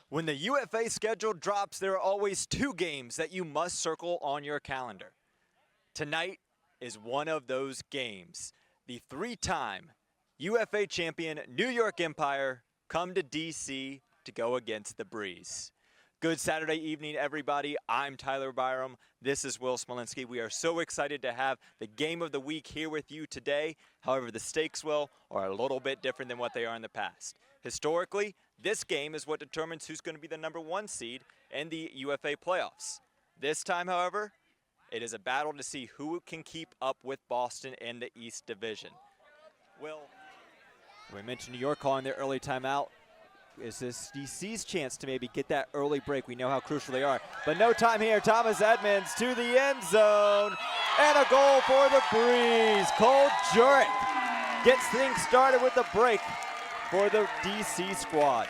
When the UFA schedule drops, there are always two games that you must circle on your calendar. Tonight is one of those games. The three-time UFA champion New York Empire come to DC to go against the Breeze. Good Saturday evening, everybody. I'm Tyler Byram. This is Will Smolinski. We are so excited to have the game of the week here with you today. However, the stakes, Will, are a little bit different than what they are in the past. Historically, this game is what determines who's going to be the #1 seed in the UFA playoffs. This time, however, it is a battle to see who can keep up with Boston in the East Division. Will, we mentioned New York calling their early timeout. Is this DC's chance to maybe get that early break? We know how crucial they are. But no time here. Thomas Edmonds to the end zone. And a goal for the Breeze. Cole Jurek gets things started with the break for the DC squad.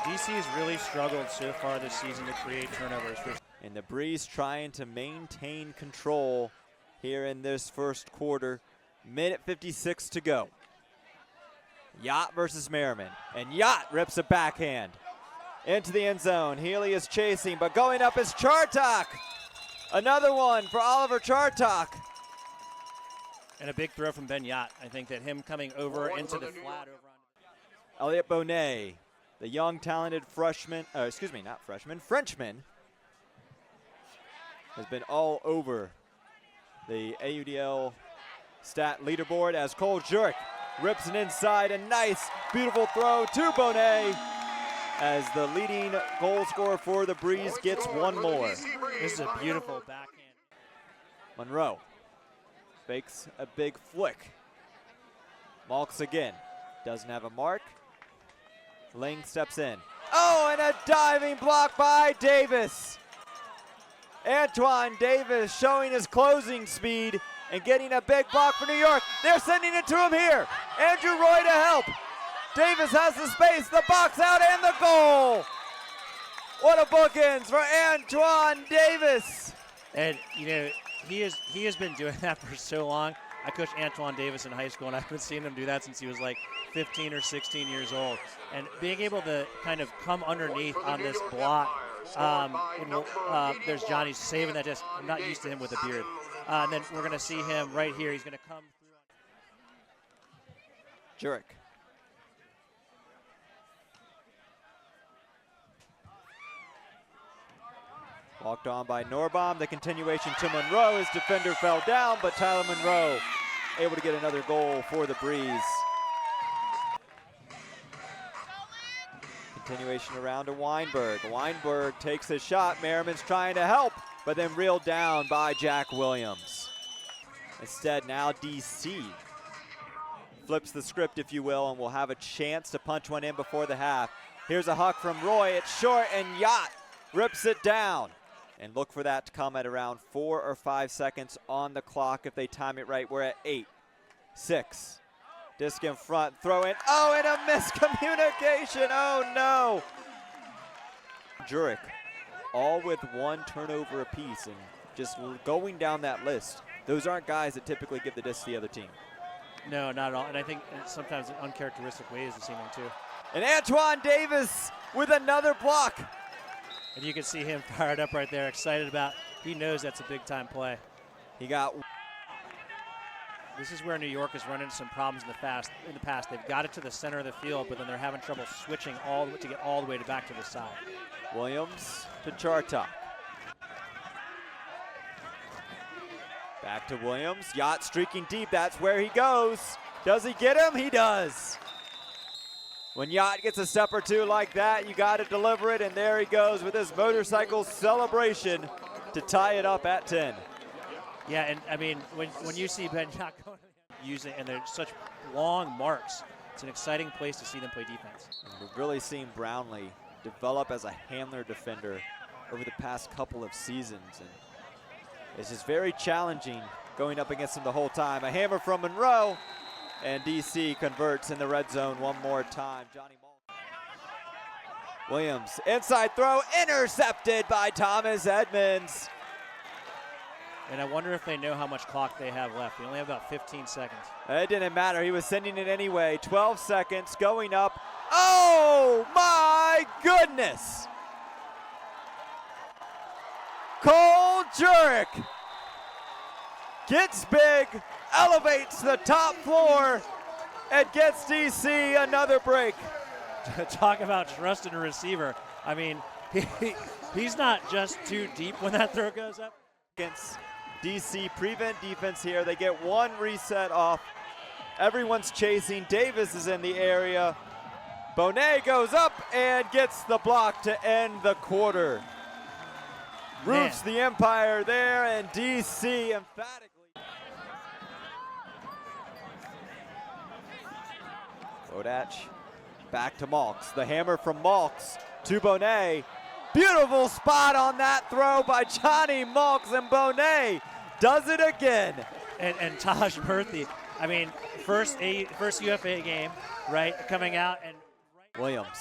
DC has really struggled so far this season to create turnovers. And the Breeze trying to maintain control here in this first quarter. Minute 56 to go. Yacht versus Merriman. And Yacht rips a backhand into the end zone. Healy is chasing, but going up is Chartok. Another one for Oliver Chartok. And a big throw from Ben Yacht. I think that him coming over into the flat over on Elliot Bonet, the young, talented Frenchman, has been all over the AUDL stat leaderboard as Cole Jurek rips it inside. A nice, beautiful throw to Bonet as the leading goal scorer for the Breeze gets one more. This is a beautiful backhand. Monroe fakes a big flick. Malks again. Doesn't have a mark. Ling steps in. Oh, and a diving block by Davis. Antoine Davis showing his closing speed and getting a big block for New York. They're sending it to him here. Andrew Roy to help. Davis has the space, the box out, and the goal. What a bookends for Antoine Davis. And, you know, he has been doing that for so long. I coached Antoine Davis in high school, and I haven't seen him do that since he was like 15 or 16 years old. And being able to kind of come underneath on this block, there's Johnny saving that. Just I'm not used to him with a beard. And then we're going to see him right here. He's going to come through. Jurek. Walked on by Norbaum. The continuation to Monroe. His defender fell down, but Tyler Monroe able to get another goal for the Breeze. Continuation around to Weinberg. Weinberg takes a shot. Merriman's trying to help, but then reeled down by Jack Williams. Instead, now DC flips the script, if you will, and will have a chance to punch one in before the half. Here's a huck from Roy. It's short, and Yacht rips it down. And look for that to come at around 4 or 5 seconds on the clock if they time it right. We're at 8, 6. Disc in front, throw in. Oh, and a miscommunication. Oh, no. Jurek, all with one turnover apiece, and just going down that list. Those aren't guys that typically give the disc to the other team. No, not at all. And I think sometimes in uncharacteristic ways we've seen them too. And Antoine Davis with another block. And you can see him fired up right there, excited about. He knows that's a big-time play. He got. This is where New York has run into some problems in the past. They've got it to the center of the field, but then they're having trouble switching to get all the way back to the side. Williams to Chartok. Back to Williams. Yacht streaking deep. That's where he goes. Does he get him? He does. When Yacht gets a step or two like that, you got to deliver it, and there he goes with his motorcycle celebration to tie it up at 10. Yeah, and I mean, when you see Ben Yacht going using, and they're such long marks, it's an exciting place to see them play defense. And we've really seen Brownlee develop as a handler defender over the past couple of seasons, and it's just very challenging going up against him the whole time. A hammer from Monroe. And DC converts in the red zone one more time. Johnny Williams, inside throw, intercepted by Thomas Edmonds. And I wonder if they know how much clock they have left. They only have about 15 seconds. It didn't matter. He was sending it anyway. 12 seconds going up. Oh, my goodness. Cole Jurek gets big, elevates the top floor, and gets DC another break. Talk about trusting a receiver. I mean, he's not just too deep when that throw goes up. Against DC prevent defense here. They get one reset off. Everyone's chasing. Davis is in the area. Bonet goes up and gets the block to end the quarter. Roofs the Empire there, and DC emphatically. Bodach back to Malks. The hammer from Malks to Bonet. Beautiful spot on that throw by Johnny Malks, and Bonet does it again. And Taj Murthy, I mean, first UFA game, right, coming out. And Williams.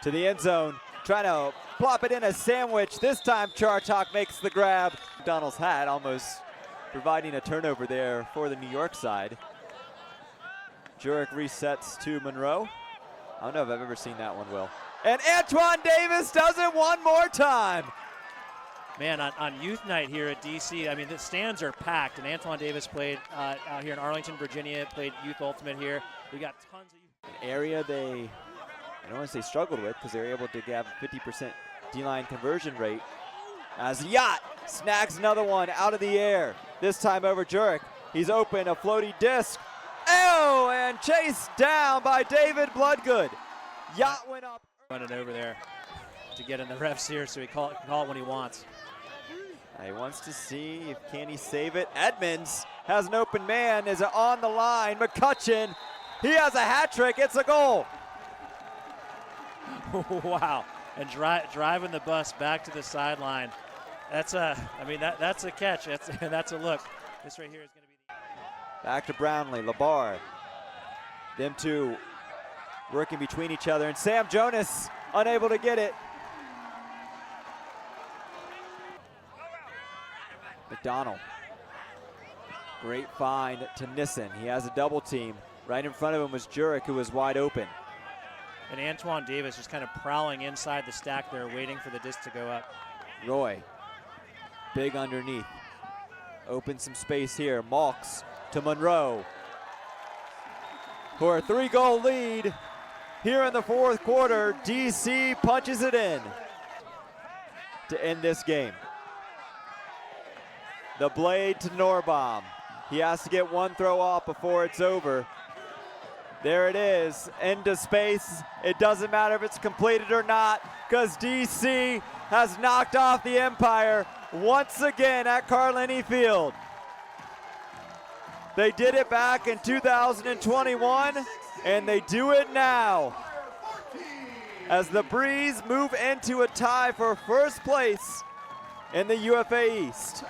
To the end zone, trying to plop it in a sandwich. This time Chartok makes the grab. McDonald's hat almost providing a turnover there for the New York side. Jurek resets to Monroe. I don't know if I've ever seen that one, Will. And Antoine Davis does it one more time. Man, on youth night here at DC, I mean, the stands are packed, and Antoine Davis played out here in Arlington, Virginia, played Youth Ultimate here. We got tons of youth. An area I don't want to say struggled with, because they were able to have a 50% D-line conversion rate. As Yacht snags another one out of the air, this time over Jurek. He's open, a floaty disc. Oh, and chased down by David Bloodgood. Yacht went up. Running over there to get in the ref's ear, so he can call it when he wants. He wants to see if can he save it. Edmonds has an open man, is on the line. McCutcheon, he has a hat trick, it's a goal. Wow, and driving the bus back to the sideline. That's a catch, that's a look. This right here is going to be back to Brownlee, Labar. Them two working between each other, and Sam Jonas unable to get it. McDonald. Great find to Nissen. He has a double team. Right in front of him was Jurek, who was wide open. And Antoine Davis just kind of prowling inside the stack there, waiting for the disc to go up. Roy, big underneath. Open some space here. Malks to Monroe. For a 3-goal lead here in the fourth quarter, DC punches it in to end this game. The blade to Norbaum. He has to get one throw off before it's over. There it is, into space. It doesn't matter if it's completed or not, because DC has knocked off the Empire once again at Carlini Field. They did it back in 2021, and they do it now, as the Breeze move into a tie for first place in the UFA East.